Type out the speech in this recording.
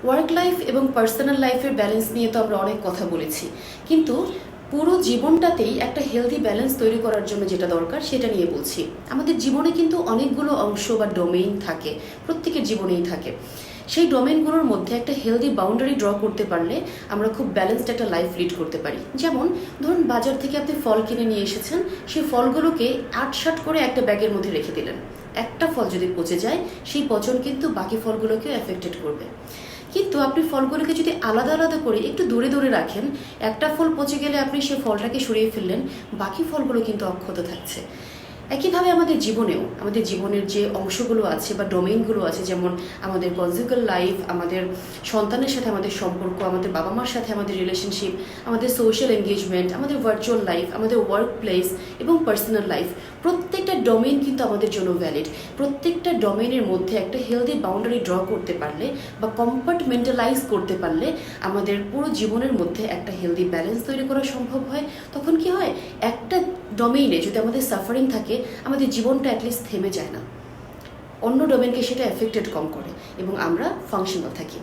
Work life এবং personal লাইফের balance নিয়ে তো আমরা অনেক কথা বলেছি, কিন্তু পুরো জীবনটাতেই একটা হেলদি ব্যালেন্স তৈরি করার জন্য যেটা দরকার সেটা নিয়ে বলছি। আমাদের জীবনে কিন্তু অনেকগুলো অংশ বা ডোমেইন থাকে, প্রত্যেকের জীবনেই থাকে। সেই ডোমেইনগুলোর মধ্যে একটা হেলদি বাউন্ডারি ড্র করতে পারলে আমরা খুব ব্যালেন্সড একটা লাইফ লিড করতে পারি। যেমন ধরুন, বাজার থেকে আপনি ফল কিনে নিয়ে এসেছেন, সেই ফলগুলোকে আটসাট করে একটা ব্যাগের মধ্যে রেখে দিলেন। একটা ফল যদি পচে যায়, সেই পচন কিন্তু বাকি ফলগুলোকেও এফেক্টেড করবে। কিন্তু আপনি ফলগুলোকে যদি আলাদা আলাদা করে একটু দূরে দূরে রাখেন, একটা ফল পচে গেলে আপনি সেই ফলটাকে সরিয়ে ফেললেন, বাকি ফলগুলো কিন্তু অক্ষত থাকছে। একইভাবে আমাদের জীবনের যে অংশগুলো আছে বা ডোমেইনগুলো আছে, যেমন আমাদের কনজুগাল লাইফ, আমাদের সন্তানের সাথে আমাদের সম্পর্ক, আমাদের বাবা মার সাথে আমাদের রিলেশনশিপ, আমাদের সোশ্যাল এঙ্গেজমেন্ট, আমাদের ভার্চুয়াল লাইফ, আমাদের ওয়ার্ক প্লেস এবং পার্সোনাল লাইফ, প্রত্যেকটা ডোমেইন কিন্তু আমাদের জন্য ভ্যালিড। প্রত্যেকটা ডোমেইনের মধ্যে একটা হেলদি বাউন্ডারি ড্র করতে পারলে বা কম্পার্টমেন্টালাইজ করতে পারলে আমাদের পুরো জীবনের মধ্যে একটা হেলদি ব্যালেন্স তৈরি করা সম্ভব হয়। তখন কি হয়, একটা ডোমেইনে যদি আমাদের সাফারিং থাকে, আমাদের জীবনটা অ্যাটলিস্ট থেমে যায় না, অন্য ডোমেইনকে সেটা এফেক্টেড কম করে এবং আমরা ফাংশনাল থাকি।